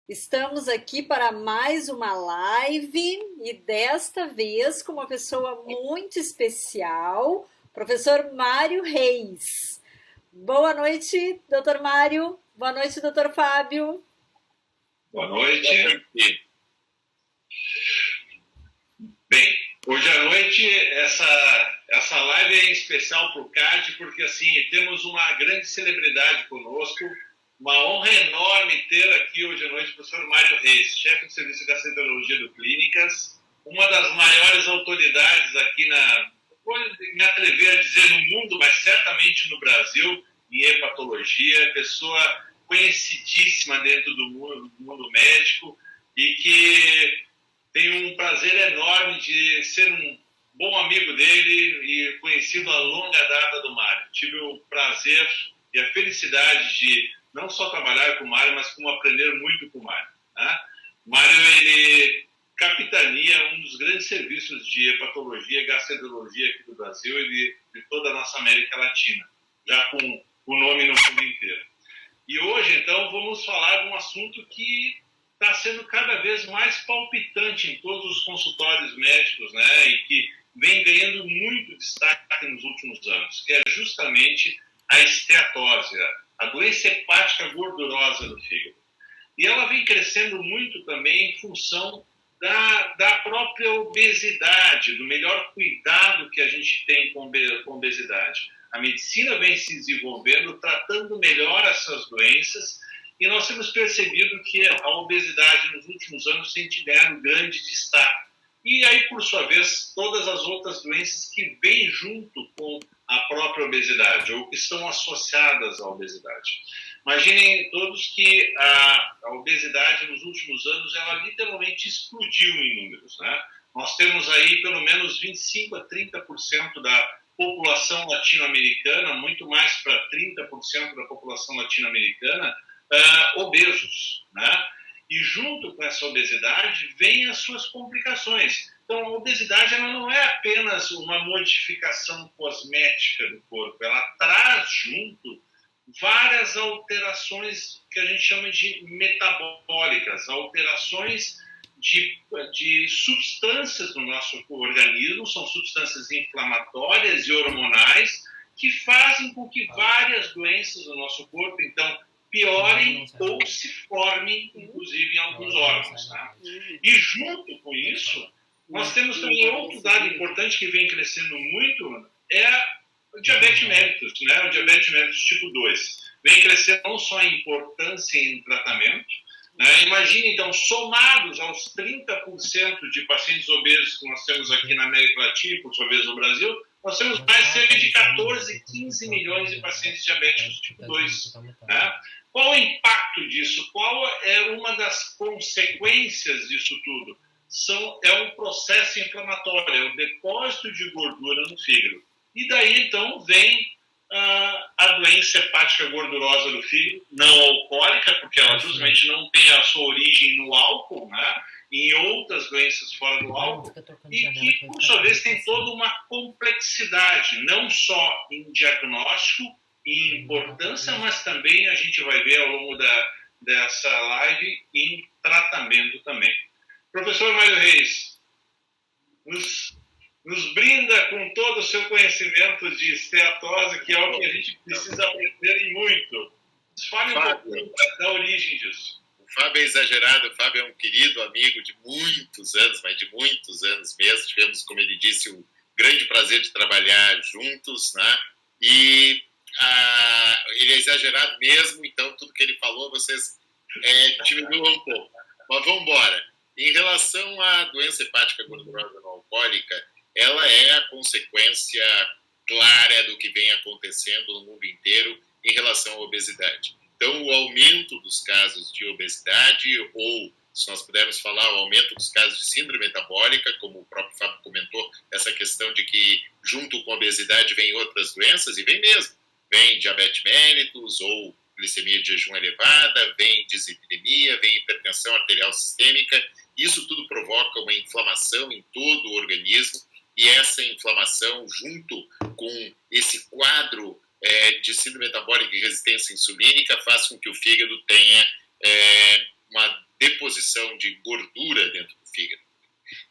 Estamos aqui para mais uma live e desta vez com uma pessoa muito especial, professor Mário Reis. Boa noite, doutor Mário. Boa noite, doutor Fábio. Boa noite. Bem, hoje à noite essa live é especial para o CAD, porque assim, temos uma grande celebridade conosco. Uma honra enorme ter aqui hoje à noite o professor Mário Reis, chefe do Serviço de Gastroenterologia do Clínicas, uma das maiores autoridades aqui vou me atrever a dizer no mundo, mas certamente no Brasil, em hepatologia, pessoa conhecidíssima dentro do mundo médico e que tenho um prazer enorme de ser um bom amigo dele e conhecido a longa data do Mário. Tive o prazer e a felicidade de não só trabalhar com o Mário, mas como aprender muito com o Mário. Né? O Mário, ele capitania um dos grandes serviços de hepatologia e gastroenterologia aqui do Brasil e de toda a nossa América Latina, já com o nome no mundo inteiro. E hoje, então, vamos falar de um assunto que está sendo cada vez mais palpitante em todos os consultórios médicos, né? E que vem ganhando muito destaque nos últimos anos, que é justamente a esteatose, a doença hepática gordurosa do fígado. E ela vem crescendo muito também em função da própria obesidade, do melhor cuidado que a gente tem com obesidade. A medicina vem se desenvolvendo, tratando melhor essas doenças, e nós temos percebido que a obesidade nos últimos anos tem tido grande destaque. E aí, por sua vez, todas as outras doenças que vêm junto com a própria obesidade, ou que estão associadas à obesidade. Imaginem todos que a obesidade nos últimos anos, ela literalmente explodiu em números, né? Nós temos aí pelo menos 25 a 30% da população latino-americana, muito mais para 30% da população latino-americana, obesos, né? E junto com essa obesidade vem as suas complicações. Então, a obesidade ela não é apenas uma modificação cosmética do corpo, ela traz junto várias alterações que a gente chama de metabólicas, alterações de substâncias no nosso organismo, são substâncias inflamatórias e hormonais que fazem com que várias doenças do nosso corpo, então, piorem ou se formem, inclusive, em alguns órgãos. Tá? E junto com isso, nós temos também outro dado importante que vem crescendo muito, é o diabetes mellitus, né? O diabetes mellitus tipo 2. Vem crescendo não só em importância em tratamento, né? Imagine, então, somados aos 30% de pacientes obesos que nós temos aqui na América Latina e, por sua vez, no Brasil, nós temos mais cerca de 14, 15 milhões de pacientes diabéticos tipo 2. Né? Qual o impacto disso? Qual é uma das consequências disso tudo? É um processo inflamatório, é o depósito de gordura no fígado. E daí, então, vem a doença hepática gordurosa do fígado, não alcoólica, porque ela justamente não tem a sua origem no álcool, né? Em outras doenças fora do álcool, e que, por sua vez, tem toda uma complexidade, não só em diagnóstico e em importância, mas também a gente vai ver ao longo dessa live em tratamento também. Professor Mário Reis, nos brinda com todo o seu conhecimento de esteatose, que é o que a gente precisa aprender e muito. Fale um pouco da origem disso. O Fábio é exagerado, o Fábio é um querido amigo de muitos anos, mas de muitos anos mesmo. Tivemos, como ele disse, o grande prazer de trabalhar juntos, né? E ele é exagerado mesmo, então tudo que ele falou vocês diminuam um pouco. Mas vamos embora. Em relação à doença hepática gordurosa não alcoólica, ela é a consequência clara do que vem acontecendo no mundo inteiro em relação à obesidade. Então, o aumento dos casos de obesidade, ou, se nós pudermos falar, o aumento dos casos de síndrome metabólica, como o próprio Fábio comentou, essa questão de que junto com a obesidade vem outras doenças, e vem mesmo. Vem diabetes mellitus, ou glicemia de jejum elevada, vem dislipidemia, vem hipertensão arterial sistêmica. Isso tudo provoca uma inflamação em todo o organismo, e essa inflamação, junto com esse quadro de síndrome metabólica e resistência insulínica, faz com que o fígado tenha uma deposição de gordura dentro do fígado.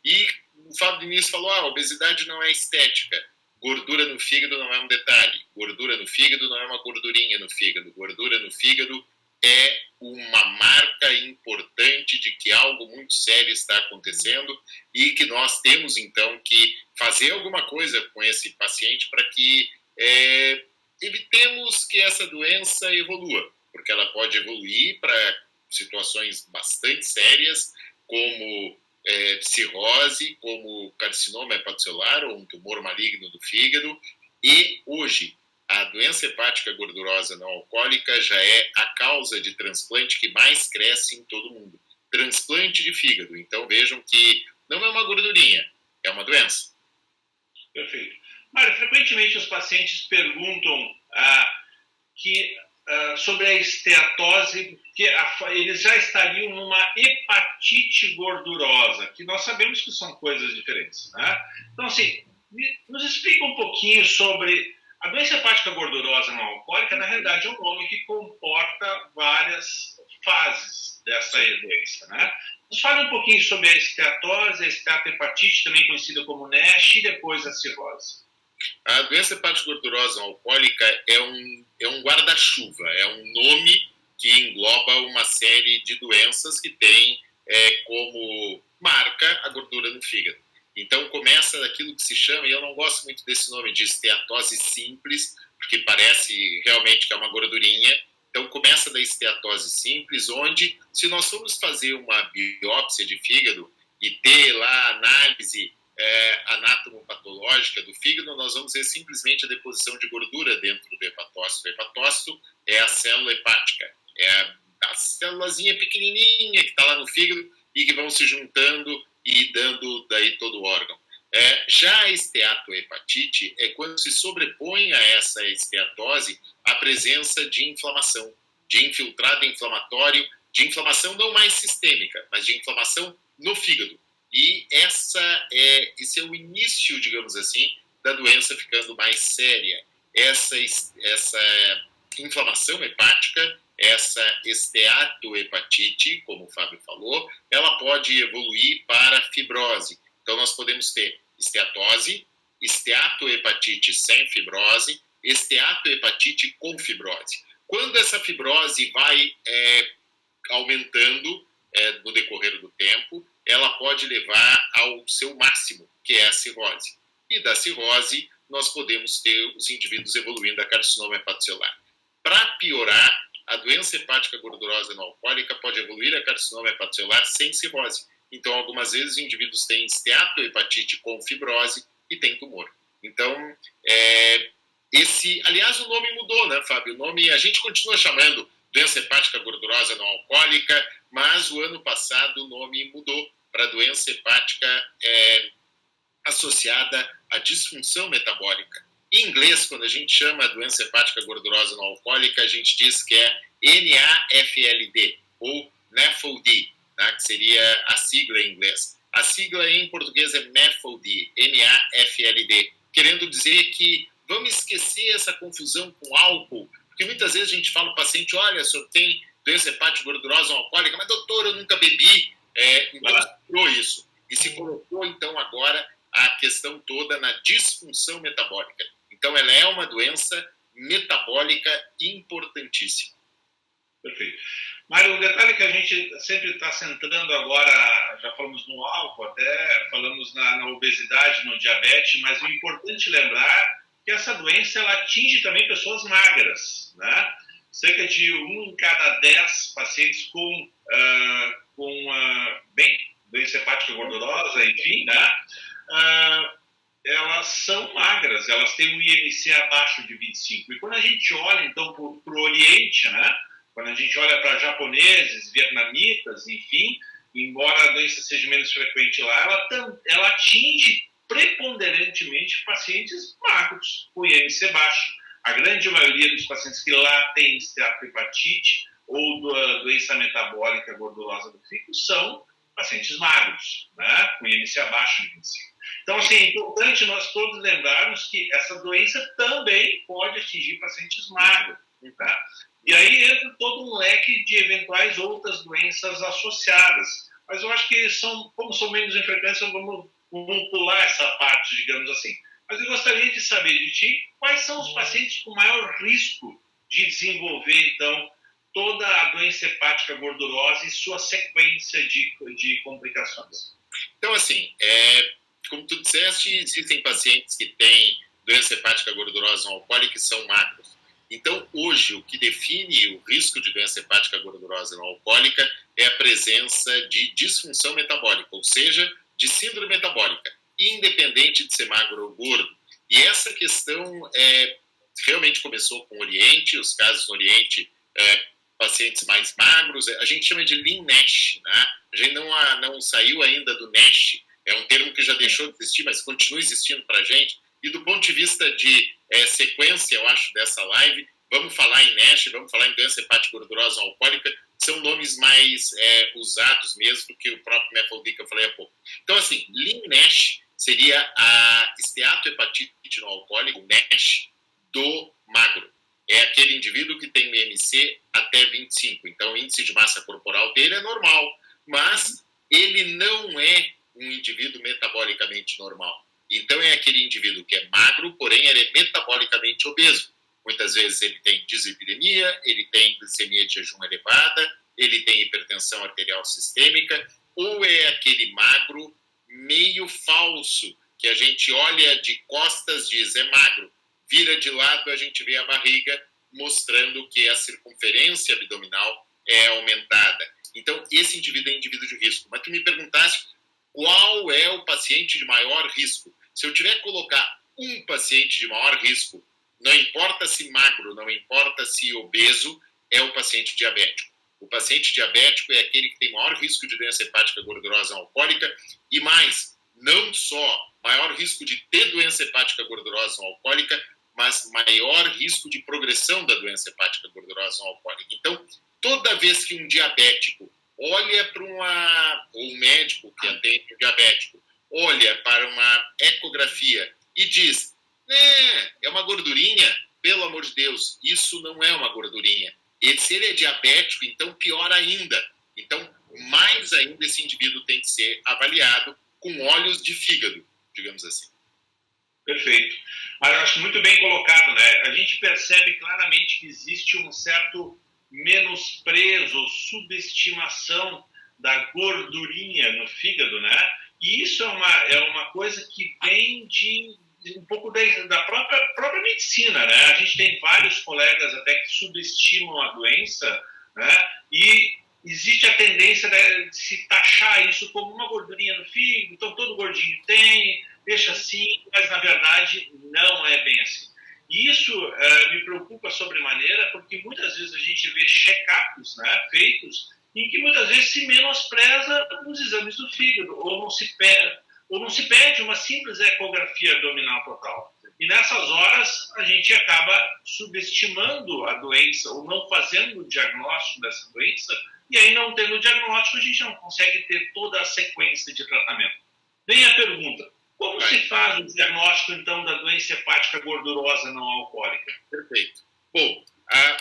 E o Fábio Diniz falou, a obesidade não é estética, gordura no fígado não é um detalhe, gordura no fígado não é uma gordurinha no fígado, gordura no fígado é uma marca importante de que algo muito sério está acontecendo e que nós temos, então, que fazer alguma coisa com esse paciente para que evitemos que essa doença evolua, porque ela pode evoluir para situações bastante sérias, como cirrose, como carcinoma hepatocelular ou um tumor maligno do fígado. E hoje, a doença hepática gordurosa não alcoólica já é a causa de transplante que mais cresce em todo o mundo. Transplante de fígado. Então vejam que não é uma gordurinha, é uma doença. Perfeito. Mário, frequentemente os pacientes perguntam sobre a esteatose, que eles já estariam numa hepatite gordurosa, que nós sabemos que são coisas diferentes, né? Então, assim, nos explica um pouquinho sobre a doença hepática gordurosa não alcoólica. Na realidade, é um nome que comporta várias fases dessa doença, né? Nos fale um pouquinho sobre a esteatose, a esteatohepatite, também conhecida como NASH, e depois a cirrose. A doença hepática gordurosa não alcoólica é um guarda-chuva, é um nome que engloba uma série de doenças que tem como marca a gordura no fígado. Então começa daquilo que se chama, e eu não gosto muito desse nome, de esteatose simples, porque parece realmente que é uma gordurinha. Então começa da esteatose simples, onde se nós formos fazer uma biópsia de fígado e ter lá a análise anatomopatológica do fígado, nós vamos ver simplesmente a deposição de gordura dentro do hepatócito. O hepatócito é a célula hepática, é a célulazinha pequenininha que está lá no fígado e que vão se juntando e dando daí todo o órgão. Já a esteatohepatite é quando se sobrepõe a essa esteatose a presença de inflamação, de infiltrado inflamatório, de inflamação não mais sistêmica, mas de inflamação no fígado. E esse é o início, digamos assim, da doença ficando mais séria. Essa inflamação hepática, essa esteatohepatite, como o Fábio falou, ela pode evoluir para fibrose. Então, nós podemos ter esteatose, esteatohepatite sem fibrose, esteatohepatite com fibrose. Quando essa fibrose vai aumentando no decorrer do tempo, ela pode levar ao seu máximo, que é a cirrose. E da cirrose, nós podemos ter os indivíduos evoluindo a carcinoma hepatocelular. Para piorar, a doença hepática gordurosa não alcoólica pode evoluir a carcinoma hepatocelular sem cirrose. Então, algumas vezes, os indivíduos têm esteatohepatite com fibrose e tem tumor. Então, aliás, o nome mudou, né, Fábio? O nome, a gente continua chamando doença hepática gordurosa não alcoólica, mas o ano passado o nome mudou para doença hepática associada à disfunção metabólica. Em inglês, quando a gente chama a doença hepática gordurosa não alcoólica, a gente diz que é NAFLD, ou NAFLD, né, que seria a sigla em inglês. A sigla em português é NAFLD, NAFLD, querendo dizer que vamos esquecer essa confusão com álcool, porque muitas vezes a gente fala ao paciente, olha, o senhor tem doença hepática gordurosa não alcoólica, mas doutor, eu nunca bebi. Então se colocou isso. E se colocou, então, agora a questão toda na disfunção metabólica. Então, ela é uma doença metabólica importantíssima. Perfeito. Mário, um detalhe que a gente sempre está centrando agora, já falamos no álcool, até falamos na obesidade, no diabetes, mas o importante lembrar que essa doença ela atinge também pessoas magras, né? Cerca de 1 em cada 10 pacientes com doença hepática gordurosa, enfim, né? Elas são magras, elas têm um IMC abaixo de 25. E quando a gente olha, então, para o Oriente, né? Quando a gente olha para japoneses, vietnamitas, enfim, embora a doença seja menos frequente lá, ela atinge preponderantemente pacientes magros, com IMC baixo. A grande maioria dos pacientes que lá têm esteatohepatite ou doença metabólica gordurosa do fígado são pacientes magros, né, com IMC abaixo de 25. Então, assim, é importante nós todos lembrarmos que essa doença também pode atingir pacientes magros, tá? E aí entra todo um leque de eventuais outras doenças associadas. Mas eu acho que, como são menos em frequência, vamos pular essa parte, digamos assim. Mas eu gostaria de saber de ti quais são os pacientes com maior risco de desenvolver, então, toda a doença hepática gordurosa e sua sequência de complicações. Então, assim, como tu disseste, existem pacientes que têm doença hepática gordurosa não alcoólica que são magros. Então, hoje, o que define o risco de doença hepática gordurosa não alcoólica é a presença de disfunção metabólica, ou seja, de síndrome metabólica, independente de ser magro ou gordo. E essa questão realmente começou com o Oriente, os casos no Oriente, pacientes mais magros, a gente chama de Lean NASH, né? A gente não saiu ainda do NASH, é um termo que já deixou de existir, mas continua existindo para a gente. E do ponto de vista de sequência, eu acho, dessa live, vamos falar em NASH, vamos falar em doença hepática gordurosa não alcoólica, são nomes mais usados mesmo do que o próprio MAFLD que eu falei há pouco. Então, assim, Lean NASH seria a esteatohepatite não alcoólica, o NASH, do magro. É aquele indivíduo que tem um IMC até 25. Então, o índice de massa corporal dele é normal, mas ele não é um indivíduo metabolicamente normal. Então, é aquele indivíduo que é magro, porém, ele é metabolicamente obeso. Muitas vezes ele tem dislipidemia, ele tem glicemia de jejum elevada, ele tem hipertensão arterial sistêmica, ou é aquele magro meio falso, que a gente olha de costas, diz, é magro. Vira de lado, a gente vê a barriga, mostrando que a circunferência abdominal é aumentada. Então, esse indivíduo é indivíduo de risco. Mas tu me perguntaste qual é o paciente de maior risco. Se eu tiver que colocar um paciente de maior risco, não importa se magro, não importa se obeso, é o paciente diabético. O paciente diabético é aquele que tem maior risco de doença hepática gordurosa não alcoólica e mais, não só maior risco de ter doença hepática gordurosa não alcoólica, mas maior risco de progressão da doença hepática gordurosa não alcoólica. Então, toda vez que um diabético olha para ou um médico que atende um diabético, olha para uma ecografia e diz, é uma gordurinha, pelo amor de Deus, isso não é uma gordurinha. E se ele é diabético, então pior ainda. Então, mais ainda esse indivíduo tem que ser avaliado com olhos de fígado, digamos assim. Perfeito. Mas eu acho muito bem colocado, né? A gente percebe claramente que existe um certo menosprezo ou subestimação da gordurinha no fígado, né? E isso é uma coisa que vem de um pouco da própria medicina, né? A gente tem vários colegas até que subestimam a doença, né? E existe a tendência de se taxar isso como uma gordurinha no fígado, então todo gordinho tem, deixa assim, mas na verdade não é bem assim. E isso me preocupa sobremaneira, porque muitas vezes a gente vê check-ups, né, feitos em que muitas vezes se menospreza os exames do fígado, ou não se pede uma simples ecografia abdominal total. E nessas horas a gente acaba subestimando a doença, ou não fazendo o diagnóstico dessa doença, e aí não tendo o diagnóstico a gente não consegue ter toda a sequência de tratamento. Vem a pergunta, como se faz o diagnóstico, então, da doença hepática gordurosa não alcoólica? Perfeito. Bom,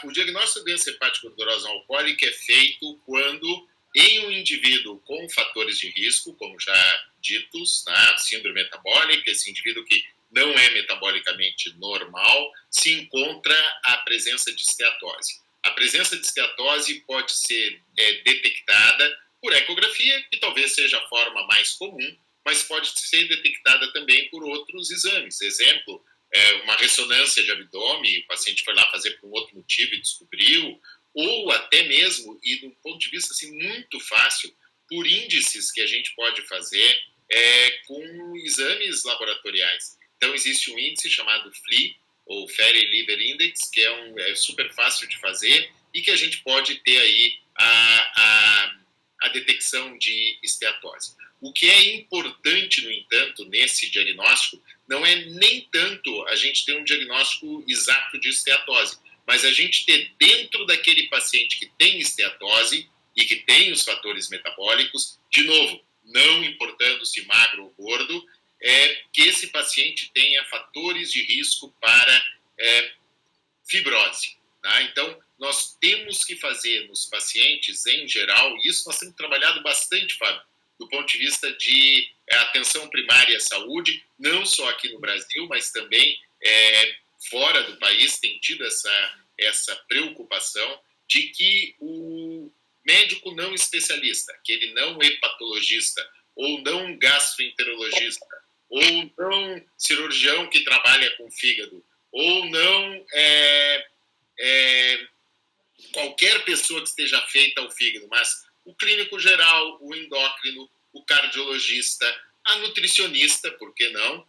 o diagnóstico da doença hepática gordurosa não alcoólica é feito quando, em um indivíduo com fatores de risco, como já ditos, né, síndrome metabólica, esse indivíduo que não é metabolicamente normal, se encontra a presença de esteatose. A presença de esteatose pode ser detectada por ecografia, que talvez seja a forma mais comum, mas pode ser detectada também por outros exames. Exemplo, uma ressonância de abdômen, o paciente foi lá fazer por um outro motivo e descobriu, ou até mesmo, e do ponto de vista assim, muito fácil, por índices que a gente pode fazer com exames laboratoriais. Então, existe um índice chamado FLI, ou Fatty Liver Index, que é super fácil de fazer e que a gente pode ter aí a detecção de esteatose. O que é importante, no entanto, nesse diagnóstico, não é nem tanto a gente ter um diagnóstico exato de esteatose, mas a gente ter dentro daquele paciente que tem esteatose e que tem os fatores metabólicos, de novo, não importando se magro ou gordo, que esse paciente tenha fatores de risco para fibrose. Tá? Então, nós temos que fazer nos pacientes em geral, e isso nós temos trabalhado bastante, Fábio, do ponto de vista de atenção primária à saúde, não só aqui no Brasil, mas também fora do país, tem tido essa preocupação de que o médico não especialista, aquele não hepatologista, ou não gastroenterologista, ou não cirurgião que trabalha com fígado, ou não qualquer pessoa que esteja afeita ao fígado, mas o clínico geral, o endócrino, o cardiologista, a nutricionista, por que não,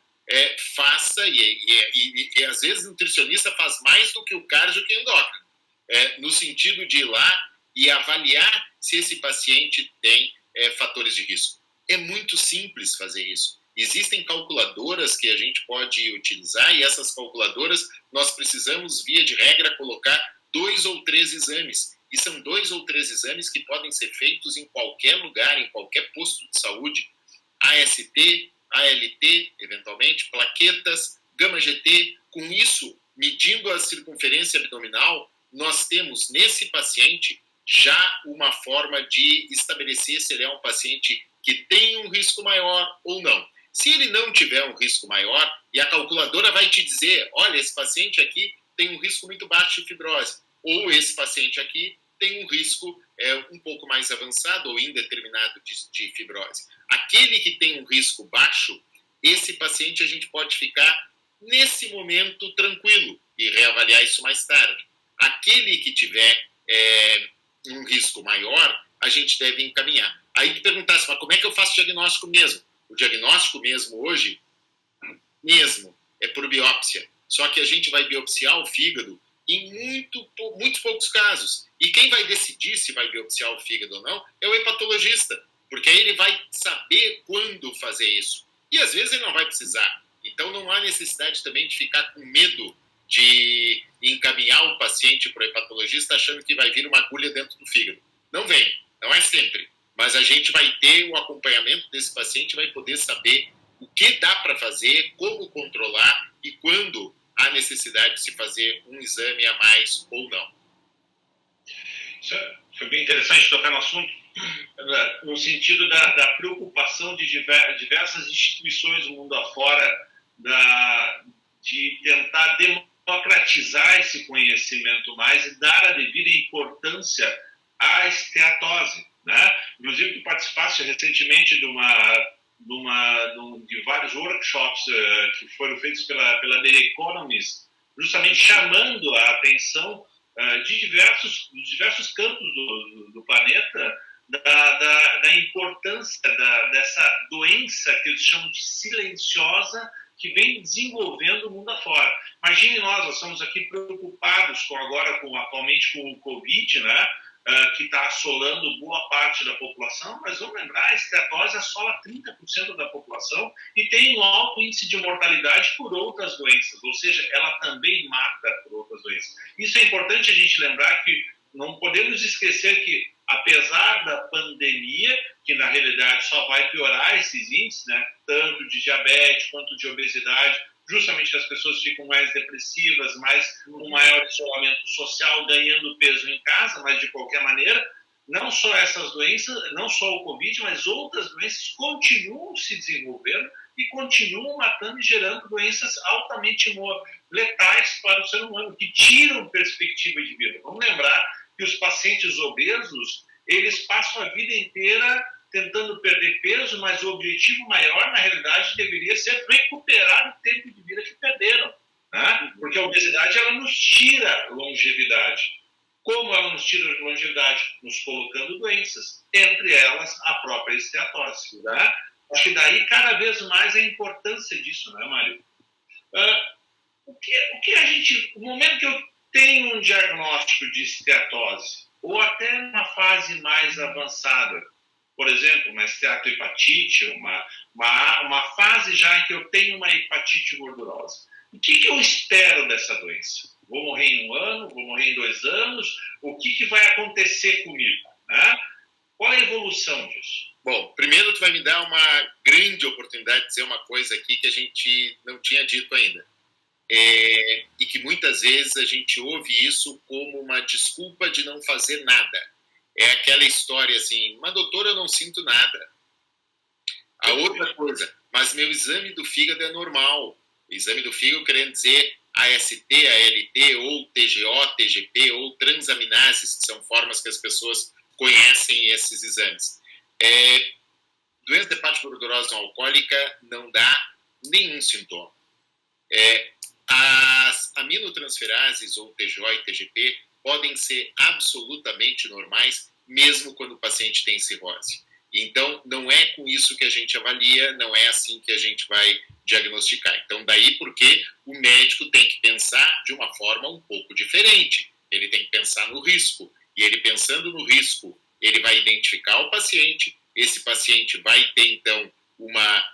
faça, e às vezes o nutricionista faz mais do que o cardio que o endócrino, no sentido de ir lá e avaliar se esse paciente tem fatores de risco. É muito simples fazer isso. Existem calculadoras que a gente pode utilizar e essas calculadoras nós precisamos, via de regra, colocar 2 ou 3 exames. E são 2 ou 3 exames que podem ser feitos em qualquer lugar, em qualquer posto de saúde. AST, ALT, eventualmente, plaquetas, gama-GT. Com isso, medindo a circunferência abdominal, nós temos nesse paciente já uma forma de estabelecer se ele é um paciente que tem um risco maior ou não. Se ele não tiver um risco maior, e a calculadora vai te dizer, olha, esse paciente aqui tem um risco muito baixo de fibrose, ou esse paciente aqui tem um risco um pouco mais avançado ou indeterminado de fibrose. Aquele que tem um risco baixo, esse paciente a gente pode ficar, nesse momento, tranquilo e reavaliar isso mais tarde. Aquele que tiver um risco maior, a gente deve encaminhar. Aí tu perguntasse, mas como é que eu faço diagnóstico mesmo? O diagnóstico mesmo hoje, é por biópsia. Só que a gente vai biopsiar o fígado em muitos poucos casos. E quem vai decidir se vai biopsiar o fígado ou não é o hepatologista, porque aí ele vai saber quando fazer isso. E às vezes ele não vai precisar. Então não há necessidade também de ficar com medo de encaminhar o paciente para o hepatologista achando que vai vir uma agulha dentro do fígado. Não vem, não é sempre. Mas a gente vai ter o acompanhamento desse paciente, vai poder saber o que dá para fazer, como controlar e quando há necessidade de se fazer um exame a mais ou não. Isso foi bem interessante tocar no assunto, no sentido da preocupação de diversas instituições do mundo afora de tentar democratizar esse conhecimento mais e dar a devida importância à esteatose. Né? Inclusive, tu participaste recentemente de vários workshops que foram feitos pela The Economist, justamente chamando a atenção de diversos campos do planeta da importância dessa doença que eles chamam de silenciosa, que vem desenvolvendo o mundo afora. Imagine nós estamos aqui preocupados atualmente com o Covid, né? Que está assolando boa parte da população, mas vamos lembrar, a esteatose assola 30% da população e tem um alto índice de mortalidade por outras doenças, ou seja, ela também mata por outras doenças. Isso é importante a gente lembrar, que não podemos esquecer que, apesar da pandemia, que na realidade só vai piorar esses índices, né, tanto de diabetes quanto de obesidade, justamente que as pessoas ficam mais depressivas, com maior isolamento social, ganhando peso em casa, mas de qualquer maneira, não só essas doenças, não só o Covid, mas outras doenças continuam se desenvolvendo e continuam matando e gerando doenças altamente letais para o ser humano, que tiram perspectiva de vida. Vamos lembrar que os pacientes obesos, eles passam a vida inteira tentando perder peso, mas o objetivo maior, na realidade, deveria ser recuperar o tempo de vida que perderam. Né? Porque a obesidade, ela nos tira longevidade. Como ela nos tira longevidade? Nos colocando doenças, entre elas a própria esteatose. Né? Acho que daí cada vez mais a importância disso, né, Mário? O que a gente, no momento que eu tenho um diagnóstico de esteatose, ou até uma fase mais avançada, por exemplo, uma esteatohepatite, uma fase já em que eu tenho uma hepatite gordurosa. O que eu espero dessa doença? Vou morrer em 1 ano? Vou morrer em 2 anos? O que vai acontecer comigo? Né? Qual é a evolução disso? Bom, primeiro tu vai me dar uma grande oportunidade de dizer uma coisa aqui que a gente não tinha dito ainda. e que muitas vezes a gente ouve isso como uma desculpa de não fazer nada. É aquela história assim, mas doutor, eu não sinto nada. A outra coisa, mas meu exame do fígado é normal. O exame do fígado querendo dizer AST, ALT, ou TGO, TGP, ou transaminases, que são formas que as pessoas conhecem esses exames. Doença hepática gordurosa não alcoólica não dá nenhum sintoma. As aminotransferases, ou TGO e TGP, podem ser absolutamente normais, mesmo quando o paciente tem cirrose. Então, não é com isso que a gente avalia, não é assim que a gente vai diagnosticar. Então, daí porque o médico tem que pensar de uma forma um pouco diferente. Ele tem que pensar no risco. E ele pensando no risco, ele vai identificar o paciente. Esse paciente vai ter, então, uma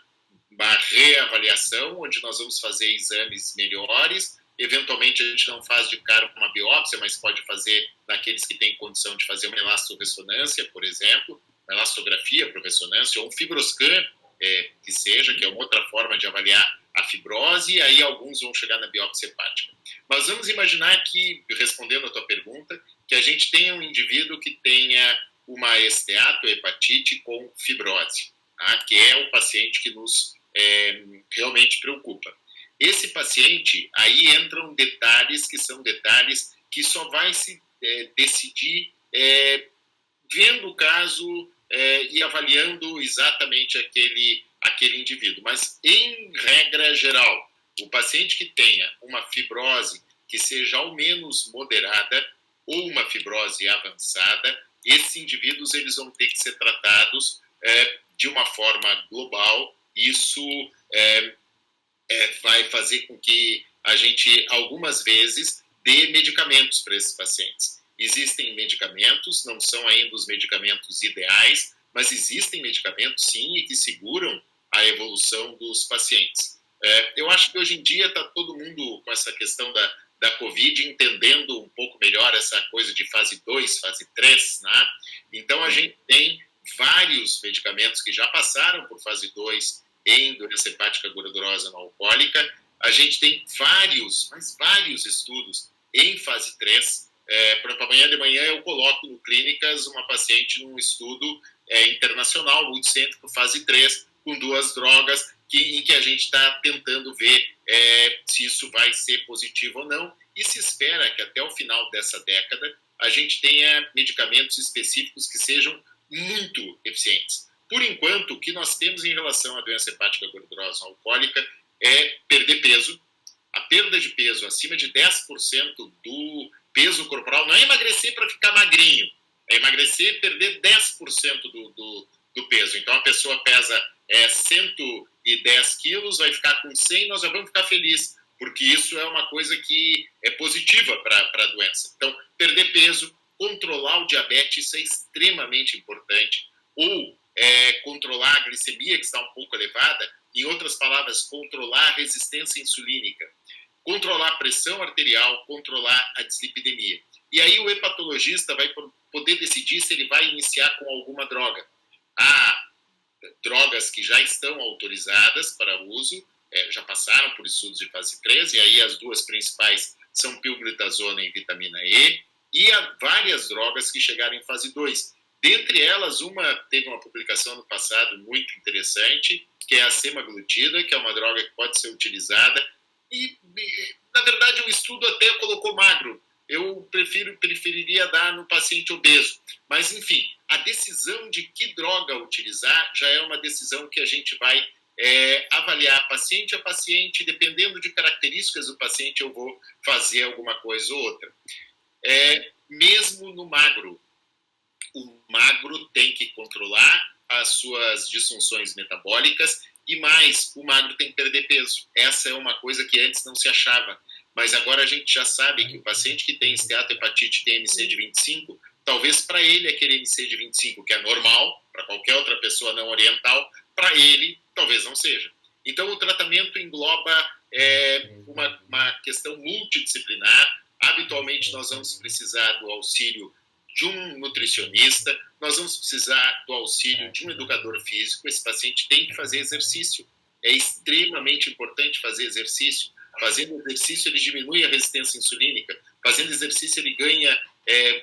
reavaliação, onde nós vamos fazer exames melhores. Eventualmente, a gente não faz de cara uma biópsia, mas pode fazer naqueles que têm condição de fazer uma elastroressonância, por exemplo, uma elastografia por ressonância, ou um fibroscan, que é uma outra forma de avaliar a fibrose, e aí alguns vão chegar na biópsia hepática. Mas vamos imaginar que, respondendo a tua pergunta, que a gente tenha um indivíduo que tenha uma esteatohepatite com fibrose, tá? Que é o paciente que nos realmente preocupa. Esse paciente, aí entram detalhes que são detalhes que só vai se decidir vendo o caso e avaliando exatamente aquele indivíduo. Mas, em regra geral, o paciente que tenha uma fibrose que seja ao menos moderada ou uma fibrose avançada, esses indivíduos eles vão ter que ser tratados de uma forma global. Isso vai fazer com que a gente, algumas vezes, dê medicamentos para esses pacientes. Existem medicamentos, não são ainda os medicamentos ideais, mas existem medicamentos, sim, e que seguram a evolução dos pacientes. Eu acho que hoje em dia está todo mundo com essa questão da Covid, entendendo um pouco melhor essa coisa de fase 2, fase 3, né? Então, a gente tem vários medicamentos que já passaram por fase 2 em doença hepática gordurosa não alcoólica. A gente tem vários estudos em fase 3. Por exemplo, amanhã de manhã eu coloco no Clínicas uma paciente num estudo internacional, multicêntrico, fase 3, com 2 drogas, em que a gente está tentando ver se isso vai ser positivo ou não, e se espera que até o final dessa década a gente tenha medicamentos específicos que sejam muito eficientes. Por enquanto, o que nós temos em relação à doença hepática gordurosa não alcoólica é perder peso. A perda de peso acima de 10% do peso corporal, não é emagrecer para ficar magrinho, é emagrecer e perder 10% do peso. Então, a pessoa pesa 110 quilos, vai ficar com 100, nós já vamos ficar felizes, porque isso é uma coisa que é positiva para a doença. Então, perder peso, controlar o diabetes, isso é extremamente importante, ou controlar a glicemia, que está um pouco elevada, em outras palavras, controlar a resistência insulínica, controlar a pressão arterial, controlar a dislipidemia. E aí o hepatologista vai poder decidir se ele vai iniciar com alguma droga. Há drogas que já estão autorizadas para uso, já passaram por estudos de fase 3, e aí as 2 principais são pioglitazona e vitamina E, e há várias drogas que chegaram em fase 2. Dentre elas, uma teve uma publicação no passado muito interessante, que é a semaglutida, que é uma droga que pode ser utilizada. E, na verdade, o estudo até colocou magro. Eu preferiria dar no paciente obeso. Mas, enfim, a decisão de que droga utilizar já é uma decisão que a gente vai avaliar paciente a paciente. Dependendo de características do paciente, eu vou fazer alguma coisa ou outra. Mesmo no magro, o magro tem que controlar as suas disfunções metabólicas e mais, o magro tem que perder peso. Essa é uma coisa que antes não se achava, mas agora a gente já sabe que o paciente que tem esteatohepatite tem MC de 25, talvez para ele aquele MC de 25, que é normal, para qualquer outra pessoa não oriental, para ele talvez não seja. Então o tratamento engloba uma questão multidisciplinar. Habitualmente nós vamos precisar do auxílio de um nutricionista, nós vamos precisar do auxílio de um educador físico. Esse paciente tem que fazer exercício. É extremamente importante fazer exercício. Fazendo exercício, ele diminui a resistência insulínica. Fazendo exercício, ele ganha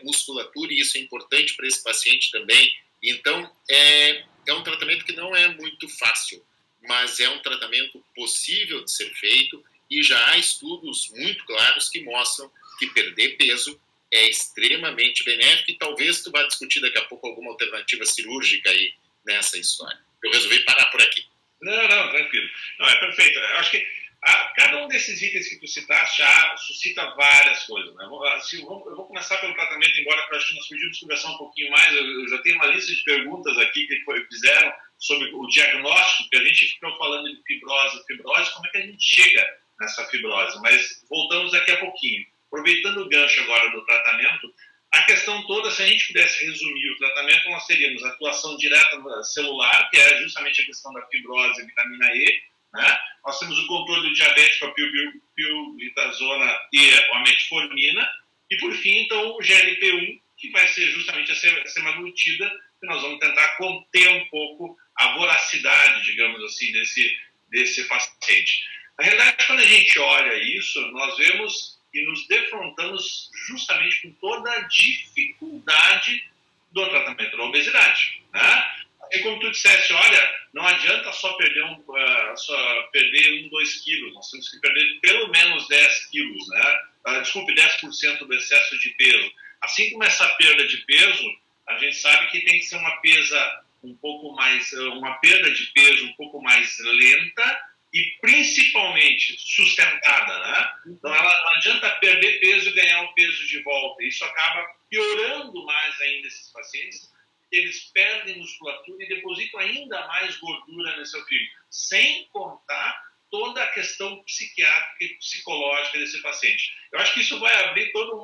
musculatura, e isso é importante para esse paciente também. Então, é um tratamento que não é muito fácil, mas é um tratamento possível de ser feito, e já há estudos muito claros que mostram que perder peso é extremamente benéfico, e talvez tu vá discutir daqui a pouco alguma alternativa cirúrgica aí nessa história. Eu resolvi parar por aqui. Não, tranquilo. Não, é perfeito. Eu acho que cada um desses itens que tu citaste já suscita várias coisas. Né? Eu vou começar pelo tratamento, embora eu acho que nós podíamos conversar um pouquinho mais. Eu já tenho uma lista de perguntas aqui que fizeram sobre o diagnóstico, que a gente ficou falando de fibrose, como é que a gente chega nessa fibrose? Mas voltamos daqui a pouquinho. Aproveitando o gancho agora do tratamento, a questão toda, se a gente pudesse resumir o tratamento, nós teríamos a atuação direta celular, que é justamente a questão da fibrose e vitamina E, né? Nós temos o controle do diabetes com a pioglitazona e a metformina, e por fim, então, o GLP-1, que vai ser justamente a semaglutida, que nós vamos tentar conter um pouco a voracidade, digamos assim, desse paciente. Na realidade, quando a gente olha isso, nós vemos e nos defrontamos justamente com toda a dificuldade do tratamento da obesidade, né? E como tu disseste, olha, não adianta só perder 1, 2 quilos, nós temos que perder pelo menos 10 quilos, né? 10% do excesso de peso. Assim como essa perda de peso, a gente sabe que tem que ser uma perda de peso um pouco mais lenta e principalmente sustentada, né? Então, não adianta perder peso e ganhar o peso de volta. Isso acaba piorando mais ainda esses pacientes. Eles perdem musculatura e depositam ainda mais gordura nesse fígado, sem contar toda a questão psiquiátrica e psicológica desse paciente. Eu acho que isso vai abrir todo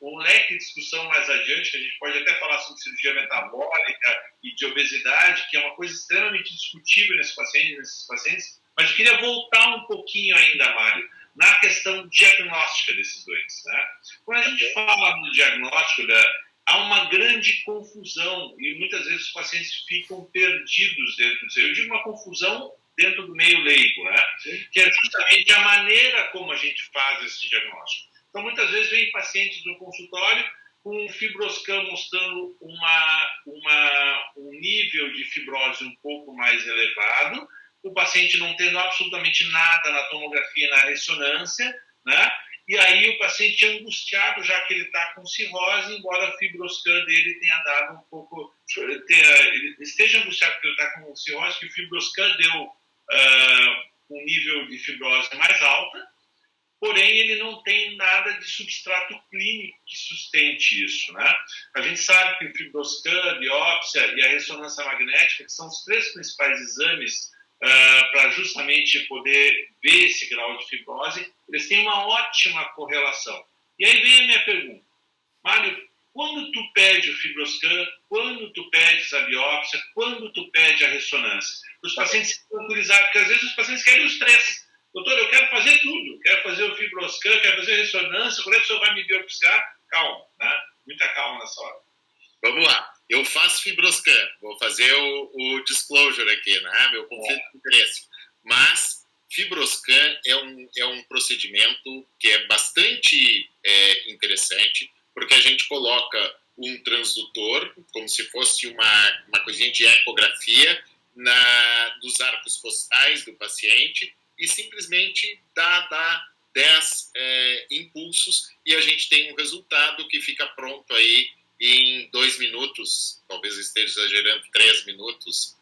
um leque de discussão mais adiante, que a gente pode até falar sobre cirurgia metabólica e de obesidade, que é uma coisa extremamente discutível nesses pacientes, mas eu queria voltar um pouquinho ainda, Mário, na questão diagnóstica desses doentes, né? Quando a gente fala no diagnóstico, há uma grande confusão e muitas vezes os pacientes ficam perdidos dentro disso. Eu digo uma confusão dentro do meio leigo, né? Que é justamente a maneira como a gente faz esse diagnóstico. Então, muitas vezes vem pacientes no consultório com um fibroscan mostrando um nível de fibrose um pouco mais elevado, o paciente não tendo absolutamente nada na tomografia e na ressonância, né? E aí o paciente é angustiado, já que ele está com cirrose, embora a fibroscan dele tenha dado um pouco... ele esteja angustiado porque ele está com cirrose, que o fibroscan deu um nível de fibrose mais alta, porém ele não tem nada de substrato clínico que sustente isso, né? A gente sabe que o fibroscan, a biópsia e a ressonância magnética, que são os 3 principais exames para justamente poder ver esse grau de fibrose, eles têm uma ótima correlação. E aí vem a minha pergunta. Mário, quando tu pede o fibroscan, quando tu pedes a biópsia, quando tu pede a ressonância? Os pacientes se tranquilizar, porque às vezes os pacientes querem os 3. Doutor, eu quero fazer tudo. Quero fazer o fibroscan, quero fazer a ressonância, quando é que o senhor vai me biopsiar? Calma, né? Muita calma nessa hora. Vamos lá. Eu faço fibroscan. Vou fazer o disclosure aqui, né? Meu conflito de interesse. Mas fibroscan é um procedimento que é bastante interessante, porque a gente coloca um transdutor, como se fosse uma coisinha de ecografia, dos arcos postais do paciente, e simplesmente dá 10 impulsos, e a gente tem um resultado que fica pronto aí em 2 minutos, talvez eu esteja exagerando, 3 minutos.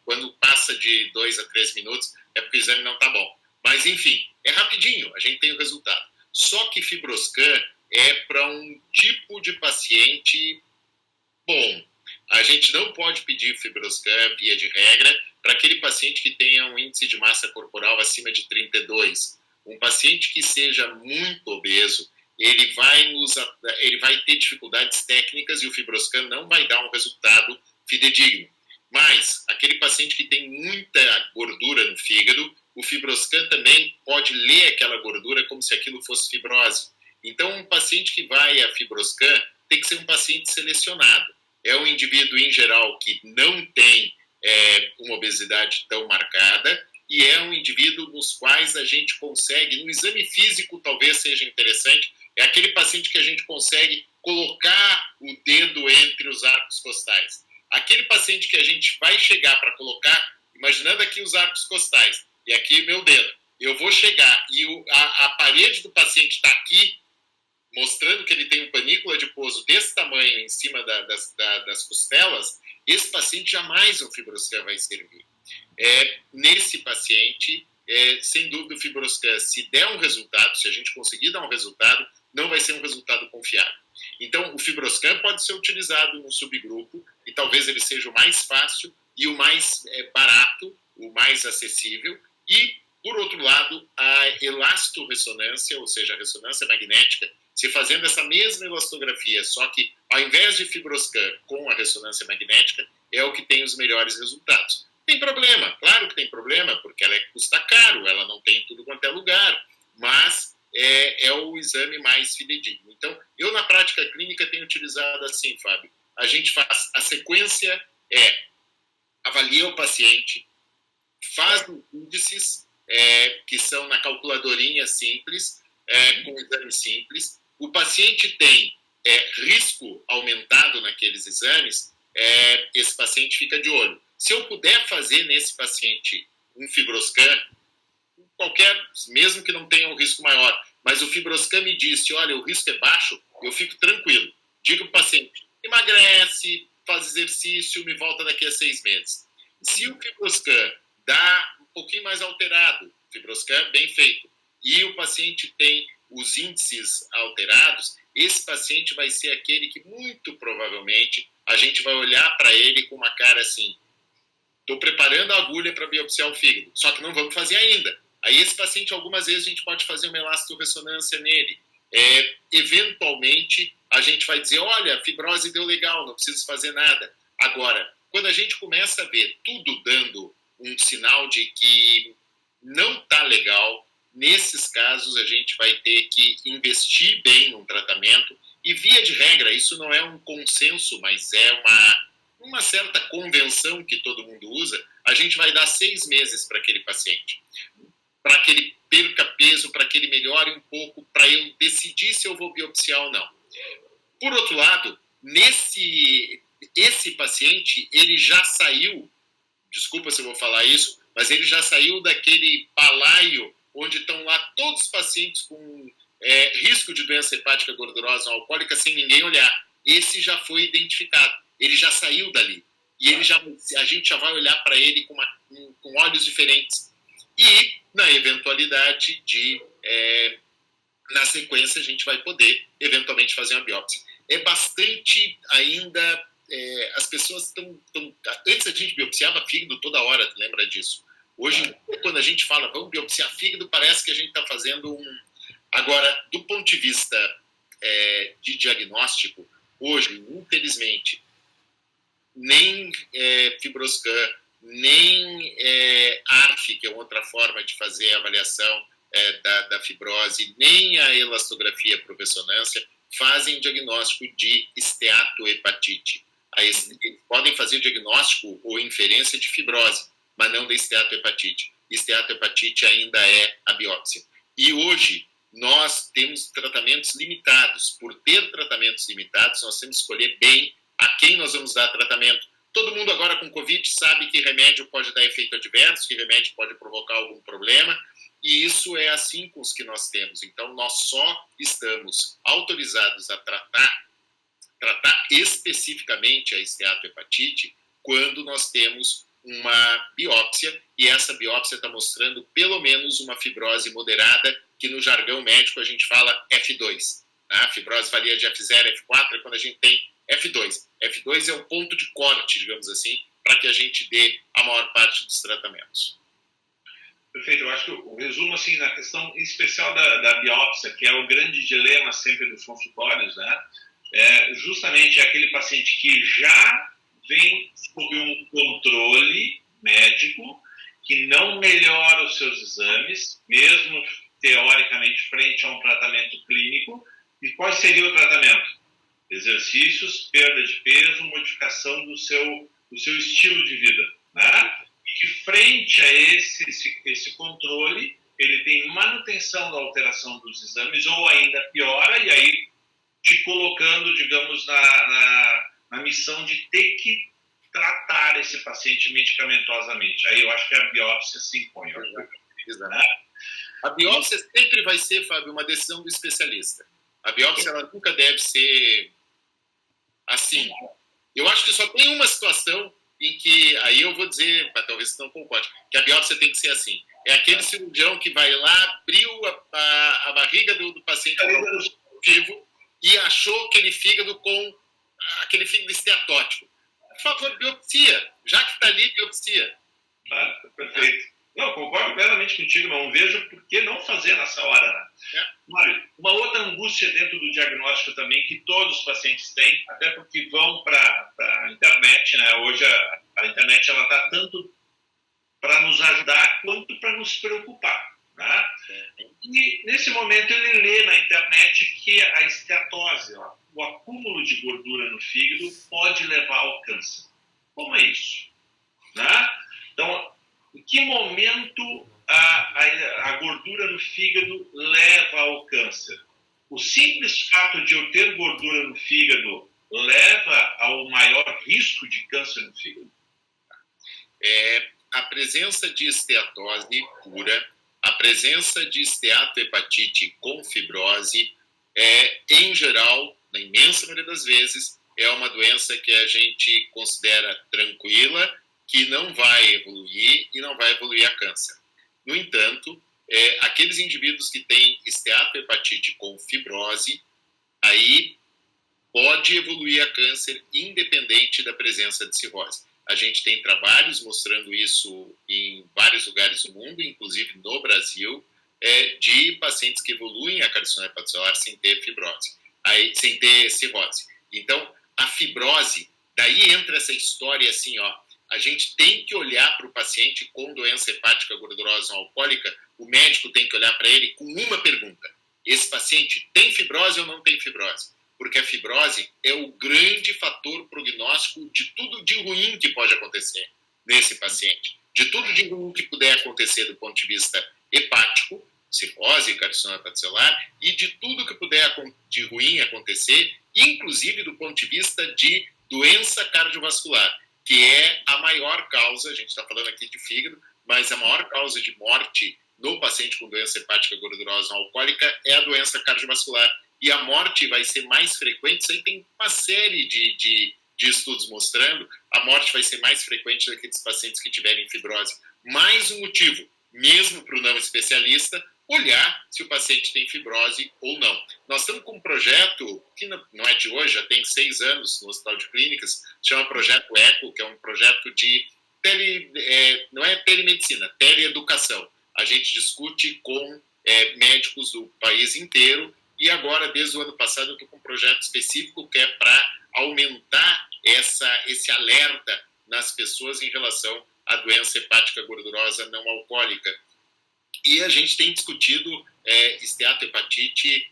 Quando passa de 2 a 3 minutos, é porque o exame não está bom. Mas, enfim, é rapidinho, a gente tem o resultado. Só que fibroscan é para um tipo de paciente bom. A gente não pode pedir fibroscan, via de regra, para aquele paciente que tenha um índice de massa corporal acima de 32. Um paciente que seja muito obeso, ele vai ter dificuldades técnicas e o fibroscan não vai dar um resultado fidedigno. Mas, aquele paciente que tem muita gordura no fígado, o fibroscan também pode ler aquela gordura como se aquilo fosse fibrose. Então, um paciente que vai a fibroscan tem que ser um paciente selecionado. É um indivíduo, em geral, que não tem uma obesidade tão marcada e é um indivíduo nos quais a gente consegue, no exame físico talvez seja interessante, é aquele paciente que a gente consegue colocar o dedo entre os arcos costais. Aquele paciente que a gente vai chegar para colocar, imaginando aqui os arcos costais, e aqui meu dedo, eu vou chegar e a parede do paciente está aqui, mostrando que ele tem um panículo adiposo desse tamanho em cima das costelas, esse paciente jamais um fibroscan vai servir. Nesse paciente, sem dúvida o fibroscan, se der um resultado, se a gente conseguir dar um resultado, não vai ser um resultado confiável. Então, o fibroscan pode ser utilizado no subgrupo e talvez ele seja o mais fácil e o mais barato, o mais acessível. E, por outro lado, a elastorressonância, ou seja, a ressonância magnética, se fazendo essa mesma elastografia, só que ao invés de fibroscan com a ressonância magnética, é o que tem os melhores resultados. Tem problema, claro que tem problema, porque ela custa caro, ela não tem em tudo quanto é lugar, mas é o exame mais fidedigno. Então, eu na prática clínica tenho utilizado assim, Fábio, a gente faz, a sequência avalia o paciente, faz os índices, que são na calculadorinha simples, com exame simples, o paciente tem risco aumentado naqueles exames, esse paciente fica de olho. Se eu puder fazer nesse paciente um fibroscan, qualquer, mesmo que não tenha um risco maior, mas o fibroscan me disse, olha, o risco é baixo, eu fico tranquilo. Digo para o paciente, emagrece, faz exercício, me volta daqui a 6 meses. Se o fibroscan dá um pouquinho mais alterado, fibroscan bem feito, e o paciente tem os índices alterados, esse paciente vai ser aquele que muito provavelmente a gente vai olhar para ele com uma cara assim, estou preparando a agulha para biopsiar o fígado, só que não vamos fazer ainda. Aí esse paciente, algumas vezes, a gente pode fazer uma elastorressonância nele. Eventualmente, a gente vai dizer, olha, a fibrose deu legal, não preciso fazer nada. Agora, quando a gente começa a ver tudo dando um sinal de que não está legal, nesses casos a gente vai ter que investir bem no tratamento e, via de regra, isso não é um consenso, mas é uma certa convenção que todo mundo usa, a gente vai dar 6 meses para aquele paciente, para que ele perca peso, para que ele melhore um pouco, para eu decidir se eu vou biopsiar ou não. Por outro lado, esse paciente, ele já saiu, desculpa se eu vou falar isso, mas ele já saiu daquele balaio onde estão lá todos os pacientes com risco de doença hepática gordurosa ou alcoólica sem ninguém olhar. Esse já foi identificado, ele já saiu dali. E a gente já vai olhar para ele com olhos diferentes. E, na eventualidade de, na sequência, a gente vai poder, eventualmente, fazer uma biópsia. É bastante ainda... as pessoas estão... Antes a gente biopsiava fígado toda hora, lembra disso? Hoje, quando a gente fala, vamos biopsiar fígado, parece que a gente está fazendo um... Agora, do ponto de vista de diagnóstico, hoje, infelizmente, nem fibroscan, nem ARF, que é outra forma de fazer a avaliação da fibrose, nem a elastografia por ressonância fazem diagnóstico de esteatohepatite. Eles podem fazer diagnóstico ou inferência de fibrose, mas não da esteatohepatite. Esteatohepatite ainda é a biópsia. E hoje nós temos tratamentos limitados. Por ter tratamentos limitados, nós temos que escolher bem a quem nós vamos dar tratamento. Todo mundo agora com Covid sabe que remédio pode dar efeito adverso, que remédio pode provocar algum problema, e isso é assim com os que nós temos. Então, nós só estamos autorizados a tratar especificamente a esteatohepatite quando nós temos uma biópsia, e essa biópsia está mostrando pelo menos uma fibrose moderada, que no jargão médico a gente fala F2. A fibrose varia de F0 a F4, é quando a gente tem F2. F2 é o ponto de corte, digamos assim, para que a gente dê a maior parte dos tratamentos. Perfeito. Eu acho que o resumo, assim, na questão em especial da biópsia, que é o grande dilema sempre dos consultórios, né? Justamente aquele paciente que já vem sob um controle médico, que não melhora os seus exames, mesmo teoricamente frente a um tratamento clínico. E qual seria o tratamento? Exercícios, perda de peso, modificação do seu estilo de vida, né? E de frente a esse controle, ele tem manutenção da alteração dos exames, ou ainda piora, e aí te colocando, digamos, na missão de ter que tratar esse paciente medicamentosamente. Aí eu acho que a biópsia se impõe. Exato. A biópsia sempre vai ser, Fábio, uma decisão do especialista. A biópsia ela nunca deve ser assim. Eu acho que só tem uma situação em que, aí eu vou dizer, talvez você não concorde, que a biópsia tem que ser assim. É aquele cirurgião que vai lá, abriu a barriga do paciente positivo e achou aquele fígado com aquele fígado esteatótico. Por favor, biopsia. Já que está ali, biopsia. Perfeito. Não, concordo plenamente contigo, não vejo por que não fazer nessa hora. Né? Mário, uma outra angústia dentro do diagnóstico também, que todos os pacientes têm, até porque vão para a internet, né? Hoje a internet está tanto para nos ajudar quanto para nos preocupar. Né? E nesse momento ele lê na internet que a esteatose, o acúmulo de gordura no fígado, pode levar ao câncer. Como é isso? Né? Então, em que momento a gordura no fígado leva ao câncer? O simples fato de eu ter gordura no fígado leva ao maior risco de câncer no fígado? A presença de esteatose pura, a presença de esteatohepatite com fibrose, em geral, na imensa maioria das vezes, é uma doença que a gente considera tranquila, que não vai evoluir e não vai evoluir a câncer. No entanto, aqueles indivíduos que têm esteatohepatite com fibrose, aí pode evoluir a câncer independente da presença de cirrose. A gente tem trabalhos mostrando isso em vários lugares do mundo, inclusive no Brasil, de pacientes que evoluem a carcinoma hepatocelular sem ter fibrose, sem ter cirrose. Então, a fibrose, daí entra essa história assim, a gente tem que olhar para o paciente com doença hepática gordurosa não alcoólica, o médico tem que olhar para ele com uma pergunta: esse paciente tem fibrose ou não tem fibrose? Porque a fibrose é o grande fator prognóstico de tudo de ruim que pode acontecer nesse paciente. De tudo de ruim que puder acontecer do ponto de vista hepático, cirrose, carcinoma hepatocelular, e de tudo que puder de ruim acontecer, inclusive do ponto de vista de doença cardiovascular, que é a maior causa, a gente está falando aqui de fígado, mas a maior causa de morte no paciente com doença hepática gordurosa não alcoólica é a doença cardiovascular. E a morte vai ser mais frequente, isso aí tem uma série de estudos mostrando, a morte vai ser mais frequente daqueles pacientes que tiverem fibrose. Mais um motivo, mesmo para o não especialista, olhar se o paciente tem fibrose ou não. Nós estamos com um projeto, que não é de hoje, já tem 6 anos no Hospital de Clínicas, se chama Projeto ECO, que é um projeto de não é telemedicina, teleeducação. A gente discute com médicos do país inteiro, e agora, desde o ano passado, eu estou com um projeto específico que é para aumentar esse alerta nas pessoas em relação à doença hepática gordurosa não alcoólica. E a gente tem discutido esteatohepatite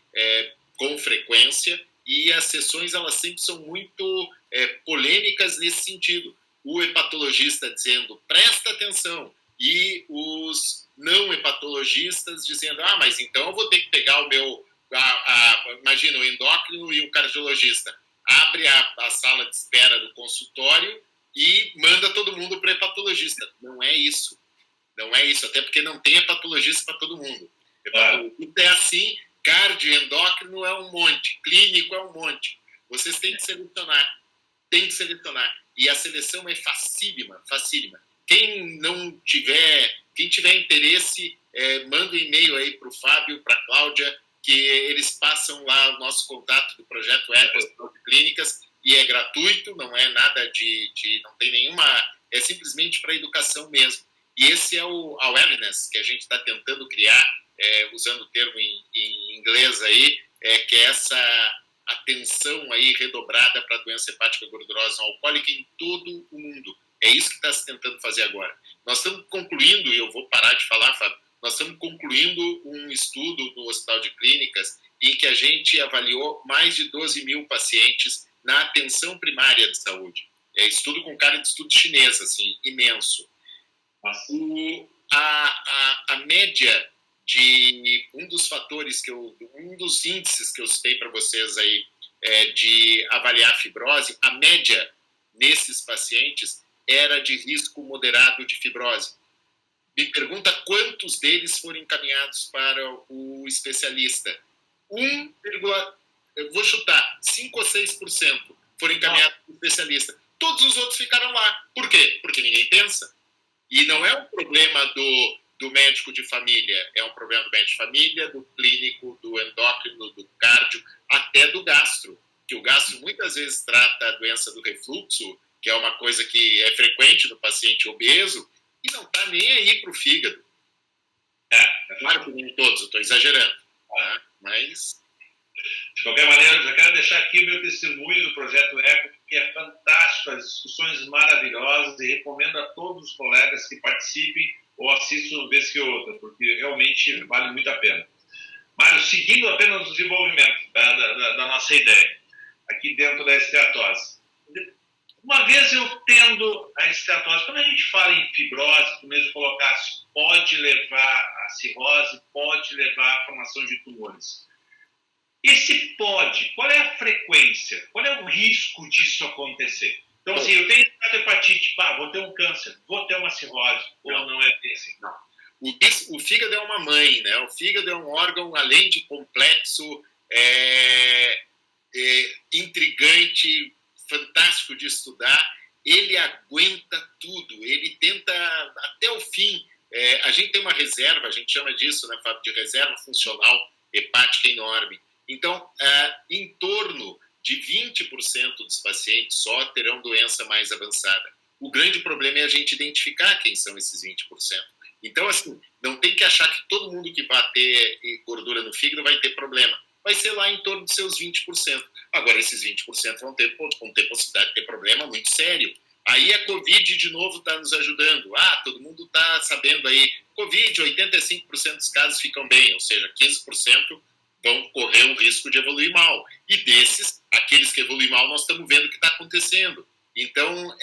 com frequência, e as sessões elas sempre são muito polêmicas nesse sentido. O hepatologista dizendo, presta atenção, e os não hepatologistas dizendo, mas então eu vou ter que pegar o meu... imagina, o endócrino e o cardiologista abre a sala de espera do consultório e manda todo mundo para o hepatologista. Não é isso. Não é isso, até porque não tem hepatologista para todo mundo. Hepatologista é assim, cardio, endócrino é um monte, clínico é um monte. Vocês têm que selecionar. Tem que selecionar. E a seleção é facílima, facílima. Quem tiver interesse, manda um e-mail aí para o Fábio, para a Cláudia, que eles passam lá o nosso contato do Projeto Hospital de Clínicas, e é gratuito, não é nada não tem nenhuma, é simplesmente para educação mesmo. E esse é o awareness que a gente está tentando criar, usando o termo em inglês aí, que é essa atenção aí redobrada para a doença hepática gordurosa não alcoólica em todo o mundo. É isso que está se tentando fazer agora. Nós estamos concluindo, e eu vou parar de falar, Fábio, nós estamos concluindo um estudo no Hospital de Clínicas em que a gente avaliou mais de 12 mil pacientes na atenção primária de saúde. É estudo com cara de estudo chinês, assim, imenso. Nossa. A média de um dos fatores um dos índices que eu citei para vocês aí de avaliar a fibrose, a média nesses pacientes era de risco moderado de fibrose. Me pergunta quantos deles foram encaminhados para o especialista. Eu vou chutar, 5 ou 6% foram encaminhados para o especialista. Todos os outros ficaram lá. Por quê? Porque ninguém pensa. E não é um problema do médico de família, é um problema do médico de família, do clínico, do endócrino, do cardio, até do gastro. Que o gastro muitas vezes trata a doença do refluxo, que é uma coisa que é frequente no paciente obeso, e não está nem aí para o fígado. Claro que nem todos, eu estou exagerando, tá? Mas... De qualquer maneira, eu já quero deixar aqui o meu testemunho do Projeto ECO, que é fantástico, as discussões maravilhosas, e recomendo a todos os colegas que participem ou assistam uma vez que outra, porque realmente vale muito a pena. Mário, seguindo apenas o desenvolvimento da nossa ideia, aqui dentro da esteatose. Uma vez eu tendo a esteatose, quando a gente fala em fibrose, tu mesmo colocasse, pode levar a cirrose, pode levar à formação de tumores. Esse pode, qual é a frequência? Qual é o risco disso acontecer? Então, assim, eu tenho hepatite, vou ter um câncer, vou ter uma cirrose, ou não é assim? Não. O fígado é uma mãe, né? O fígado é um órgão, além de complexo, intrigante, fantástico de estudar, ele aguenta tudo, ele tenta até o fim. A gente tem uma reserva, a gente chama disso, né, Fábio, de reserva funcional hepática enorme. Então, em torno de 20% dos pacientes só terão doença mais avançada. O grande problema é a gente identificar quem são esses 20%. Então, assim, não tem que achar que todo mundo que vai ter gordura no fígado vai ter problema. Vai ser lá em torno de seus 20%. Agora, esses 20% vão ter possibilidade de ter problema muito sério. Aí a Covid, de novo, está nos ajudando. Todo mundo está sabendo aí. Covid, 85% dos casos ficam bem, ou seja, 15% vão correr o risco de evoluir mal. E desses, aqueles que evoluem mal, nós estamos vendo o que está acontecendo. Então,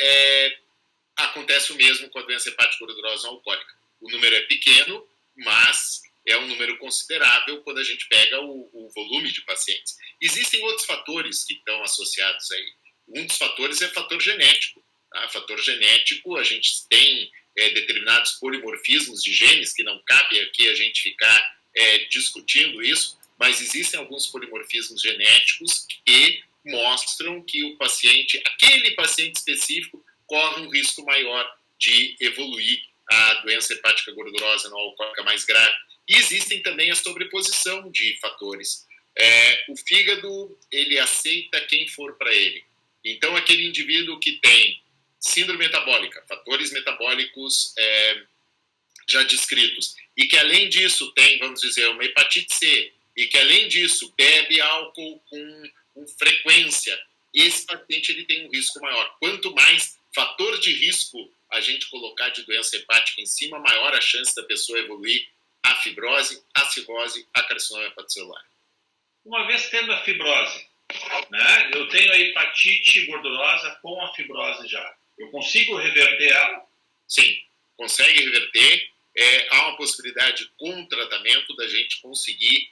acontece o mesmo com a doença hepática gordurosa não alcoólica. O número é pequeno, mas é um número considerável quando a gente pega o volume de pacientes. Existem outros fatores que estão associados aí. Um dos fatores é fator genético. Tá? Fator genético, a gente tem determinados polimorfismos de genes, que não cabe aqui a gente ficar discutindo isso, mas existem alguns polimorfismos genéticos que mostram que o paciente, aquele paciente específico, corre um risco maior de evoluir a doença hepática gordurosa não alcoólica mais grave. E existem também a sobreposição de fatores. O fígado, ele aceita quem for para ele. Então, aquele indivíduo que tem síndrome metabólica, fatores metabólicos já descritos, e que além disso tem, vamos dizer, uma hepatite C, e que além disso bebe álcool com frequência, esse paciente ele tem um risco maior. Quanto mais fator de risco a gente colocar de doença hepática em cima, maior a chance da pessoa evoluir a fibrose, a cirrose, a carcinoma hepatocelular. Uma vez tendo a fibrose, né, eu tenho a hepatite gordurosa com a fibrose já. Eu consigo reverter ela? Sim, consegue reverter. Há uma possibilidade com o tratamento da gente conseguir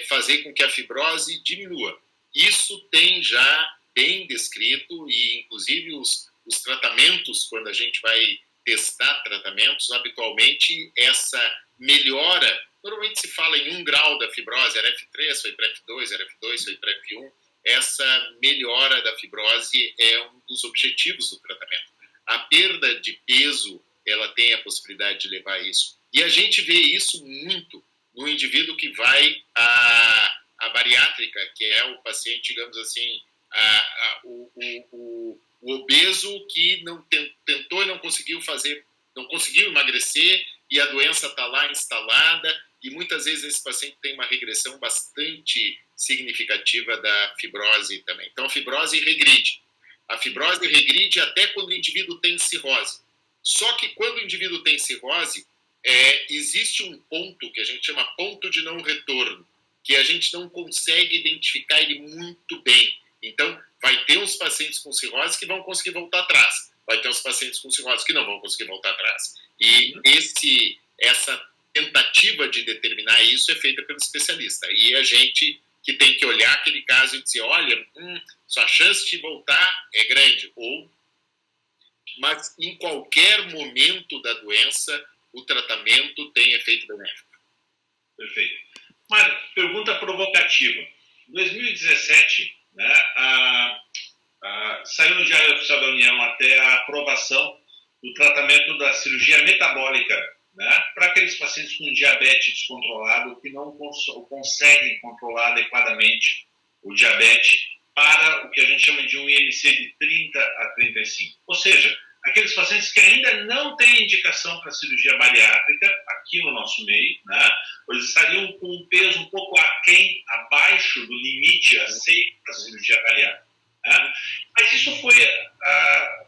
fazer com que a fibrose diminua. Isso tem já bem descrito e, inclusive, os tratamentos, quando a gente vai testar tratamentos, habitualmente essa melhora, normalmente se fala em 1 grau da fibrose, era F3, foi para F2, era F2, foi para F1, essa melhora da fibrose é um dos objetivos do tratamento. A perda de peso, ela tem a possibilidade de levar a isso. E a gente vê isso muito no indivíduo que vai à bariátrica, que é o paciente, digamos assim, o obeso que não tentou e não conseguiu emagrecer, e a doença está lá instalada, e muitas vezes esse paciente tem uma regressão bastante significativa da fibrose também. Então, a fibrose regride. A fibrose regride até quando o indivíduo tem cirrose. Só que quando o indivíduo tem cirrose, existe um ponto que a gente chama ponto de não retorno, que a gente não consegue identificar ele muito bem. Então, vai ter uns pacientes com cirrose que vão conseguir voltar atrás. vai ter os pacientes com cirrose que não vão conseguir voltar atrás. E essa tentativa de determinar isso é feita pelo especialista. E a gente que tem que olhar aquele caso e dizer, olha, sua chance de voltar é grande. Mas em qualquer momento da doença, o tratamento tem efeito benéfico. Perfeito. Mário, pergunta provocativa. Em 2017, né, saiu no Diário Oficial da União até a aprovação do tratamento da cirurgia metabólica, né, para aqueles pacientes com diabetes descontrolado que não conseguem controlar adequadamente o diabetes para o que a gente chama de um IMC de 30 a 35. Ou seja, aqueles pacientes que ainda não têm indicação para cirurgia bariátrica, aqui no nosso meio, né, eles estariam com um peso um pouco abaixo do limite aceito para cirurgia bariátrica. Né? Mas isso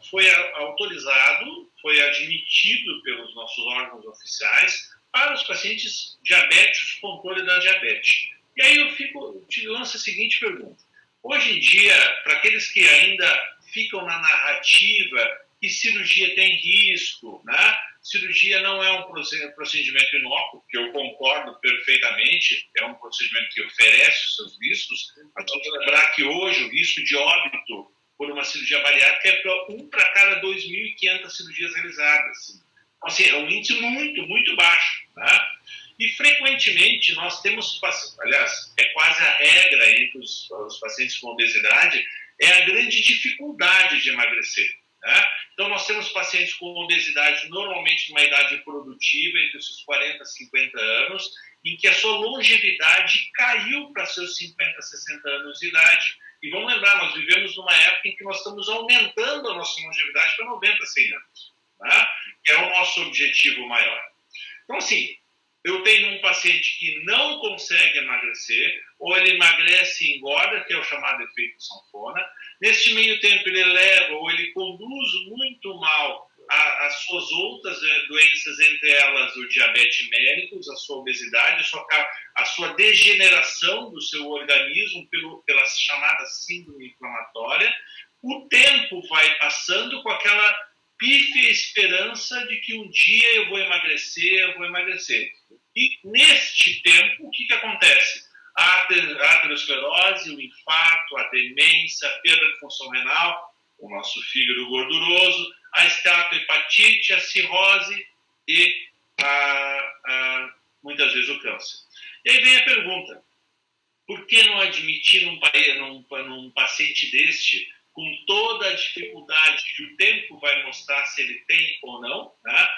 foi autorizado, foi admitido pelos nossos órgãos oficiais para os pacientes diabéticos, controle da diabetes. E aí eu te lanço a seguinte pergunta. Hoje em dia, para aqueles que ainda ficam na narrativa que cirurgia tem risco, né? Cirurgia não é um procedimento inócuo, que eu concordo perfeitamente, é um procedimento que oferece os seus riscos, mas vamos lembrar que hoje o risco de óbito por uma cirurgia bariátrica é 1 para cada 2.500 cirurgias realizadas. Então, assim, é um índice muito, muito baixo, né? E frequentemente nós temos, aliás, é quase a regra entre os pacientes com obesidade, é a grande dificuldade de emagrecer. Né? Então, nós temos pacientes com obesidade normalmente numa idade produtiva, entre os seus 40 e 50 anos, em que a sua longevidade caiu para seus 50, 60 anos de idade. E vamos lembrar, nós vivemos numa época em que nós estamos aumentando a nossa longevidade para 90, 100 anos. Né? Que é o nosso objetivo maior. Então, assim, eu tenho um paciente que não consegue emagrecer, ou ele emagrece e engorda, que é o chamado efeito sanfona. Neste meio tempo, ele leva ou ele conduz muito mal as suas outras doenças, entre elas o diabetes mellitus, a sua obesidade, a sua degeneração do seu organismo pela chamada síndrome inflamatória. O tempo vai passando com aquela pífia esperança de que um dia eu vou emagrecer. E neste tempo, o que acontece? A aterosclerose, o infarto, a demência, a perda de função renal, o nosso fígado gorduroso, a esteatohepatite, a cirrose e muitas vezes o câncer. E aí vem a pergunta, por que não admitir num paciente deste, com toda a dificuldade que o tempo vai mostrar se ele tem ou não, né?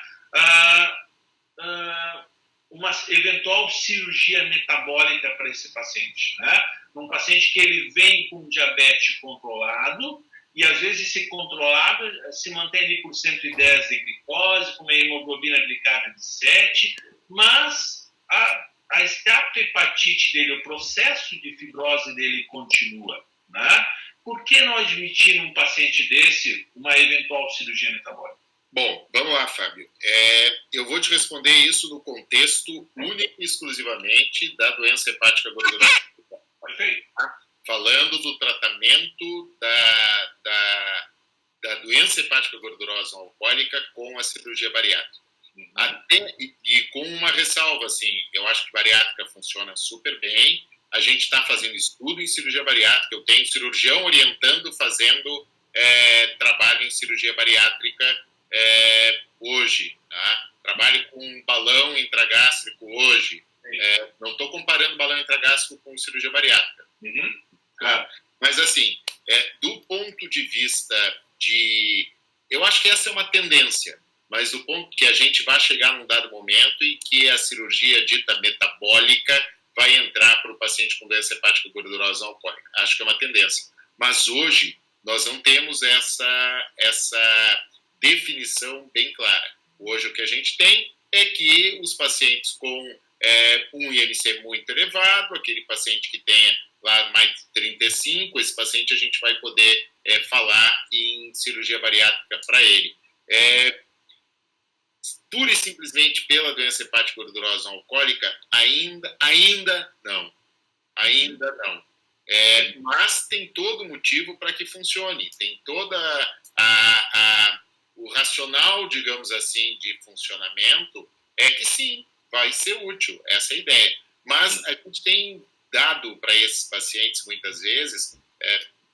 Uma eventual cirurgia metabólica para esse paciente, né? Um paciente que ele vem com diabetes controlado e às vezes esse controlado se mantém ali por 110 de glicose, com uma hemoglobina glicada de 7, mas a esteatohepatite dele, o processo de fibrose dele continua, né? Por que não admitir num paciente desse uma eventual cirurgia metabólica? Bom, vamos lá, Fábio. Eu vou te responder isso no contexto único e exclusivamente da doença hepática gordurosa. Perfeito. Falando do tratamento da doença hepática gordurosa alcoólica com a cirurgia bariátrica. E com uma ressalva, assim, eu acho que bariátrica funciona super bem. A gente está fazendo estudo em cirurgia bariátrica. Eu tenho cirurgião orientando, fazendo trabalho em cirurgia bariátrica hoje. Tá? Trabalho com balão intragástrico hoje. Não estou comparando balão intragástrico com cirurgia bariátrica. Claro. Mas, assim, do ponto de vista de... Eu acho que essa é uma tendência, mas do ponto que a gente vai chegar num dado momento em que a cirurgia dita metabólica vai entrar para o paciente com doença hepática gordurosa alcoólica. Acho que é uma tendência. Mas hoje nós não temos essa definição bem clara. Hoje o que a gente tem é que os pacientes com um IMC muito elevado, aquele paciente que tenha lá mais de 35, esse paciente a gente vai poder falar em cirurgia bariátrica para ele. Pura e simplesmente pela doença hepática gordurosa alcoólica, ainda não. Ainda não. Mas tem todo motivo para que funcione. Tem toda o racional, digamos assim, de funcionamento é que sim, vai ser útil, essa é a ideia. Mas a gente tem dado para esses pacientes, muitas vezes,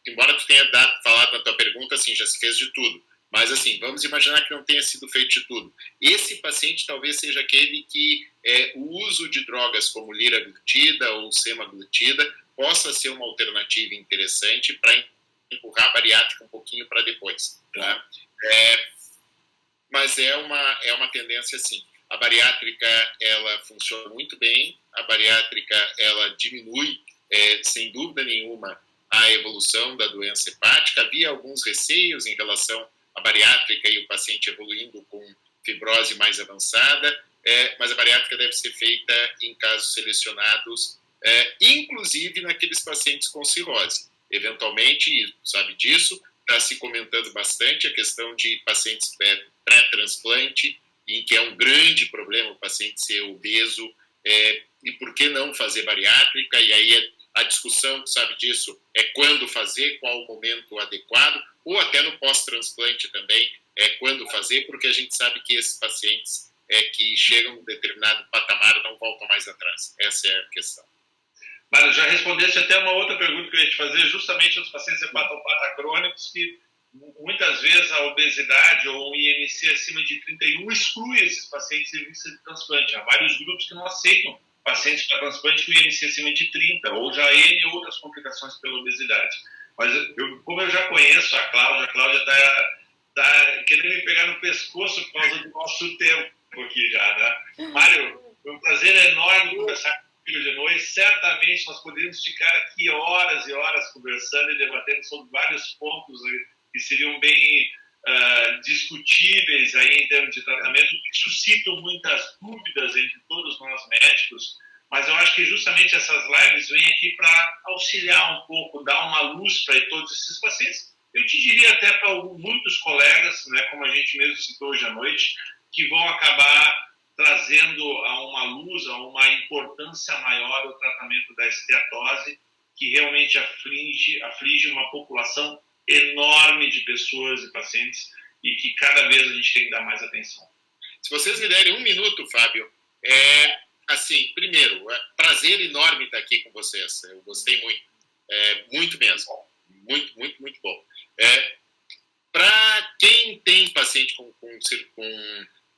embora tu tenha falado na tua pergunta, assim, já se fez de tudo, mas assim, vamos imaginar que não tenha sido feito de tudo. Esse paciente talvez seja aquele que o uso de drogas como liraglutida ou semaglutida possa ser uma alternativa interessante para empurrar a bariátrica um pouquinho para depois. Tá? Mas é uma tendência assim. A bariátrica, ela funciona muito bem, a bariátrica, ela diminui, sem dúvida nenhuma, a evolução da doença hepática. Havia alguns receios em relação à bariátrica e o paciente evoluindo com fibrose mais avançada, mas a bariátrica deve ser feita em casos selecionados, inclusive naqueles pacientes com cirrose. Eventualmente, e sabe disso, está se comentando bastante a questão de pacientes pré-transplante, em que é um grande problema o paciente ser obeso, e por que não fazer bariátrica? E aí a discussão, sabe disso, é quando fazer, qual o momento adequado, ou até no pós-transplante também, quando fazer, porque a gente sabe que esses pacientes que chegam a um determinado patamar não voltam mais atrás. Essa é a questão. Mas já respondeste até uma outra pergunta que eu ia te fazer, justamente nos pacientes hepatopatas crônicos, que muitas vezes a obesidade ou um IMC acima de 31 exclui esses pacientes em vista de transplante. Há vários grupos que não aceitam pacientes para transplante com IMC acima de 30, ou já N outras complicações pela obesidade. Mas como eu já conheço a Cláudia está querendo me pegar no pescoço por causa do nosso tempo aqui já, né? Mário, foi um prazer enorme conversar contigo de noite. Certamente nós poderíamos ficar aqui horas e horas conversando e debatendo sobre vários pontos que seriam bem discutíveis aí em termos de tratamento, que suscitam muitas dúvidas entre todos nós médicos, mas eu acho que justamente essas lives vêm aqui para auxiliar um pouco, dar uma luz para todos esses pacientes. Eu te diria até para muitos colegas, né, como a gente mesmo citou hoje à noite, que vão acabar trazendo a uma luz, a uma importância maior o tratamento da esteatose, que realmente aflige uma população enorme de pessoas e pacientes e que cada vez a gente tem que dar mais atenção. Se vocês me derem um minuto, Fábio, assim, primeiro, prazer enorme estar aqui com vocês. Eu gostei muito, muito mesmo, muito, muito, muito bom. Para quem tem paciente com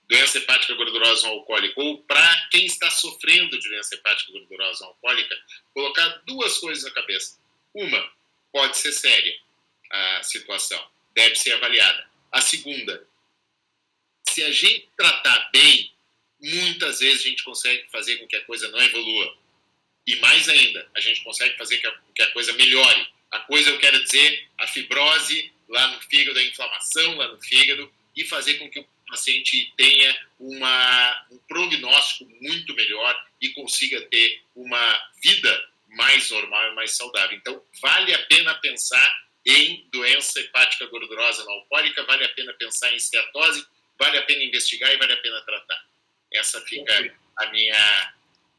doença hepática gordurosa não alcoólica ou para quem está sofrendo de doença hepática gordurosa não alcoólica, colocar duas coisas na cabeça. Uma, pode ser séria a situação, deve ser avaliada. A segunda, se a gente tratar bem, muitas vezes a gente consegue fazer com que a coisa não evolua. E mais ainda, a gente consegue fazer com que a coisa melhore. A coisa, eu quero dizer, a fibrose lá no fígado, a inflamação lá no fígado, e fazer com que o paciente tenha um prognóstico muito melhor e consiga ter uma vida mais normal e mais saudável. Então, vale a pena pensar em doença hepática gordurosa não alcoólica, vale a pena pensar em esteatose, vale a pena investigar e vale a pena tratar. Essa fica a minha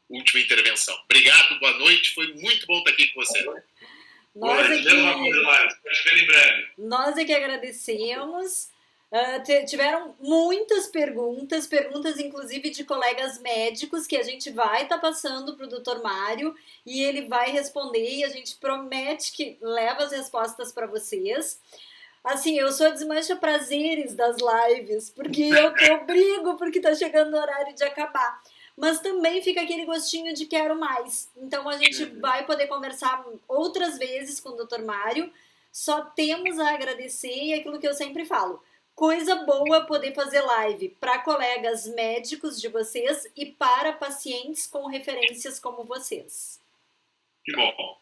última intervenção. Obrigado, boa noite, foi muito bom estar aqui com você. Nós é que agradecemos. Tiveram muitas perguntas inclusive de colegas médicos que a gente vai estar passando para o Dr. Mário e ele vai responder e a gente promete que leva as respostas para vocês. Assim, eu sou desmancha prazeres das lives, porque eu brigo porque está chegando o horário de acabar. Mas também fica aquele gostinho de quero mais. Então a gente vai poder conversar outras vezes com o Dr. Mário. Só temos a agradecer e aquilo que eu sempre falo. Coisa boa poder fazer live para colegas médicos de vocês e para pacientes com referências como vocês. Que bom.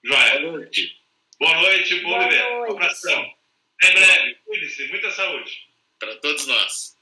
Joia. Boa noite. Boa noite, bom viver. Um abração. Em breve, cuide-se. Muita saúde. Para todos nós.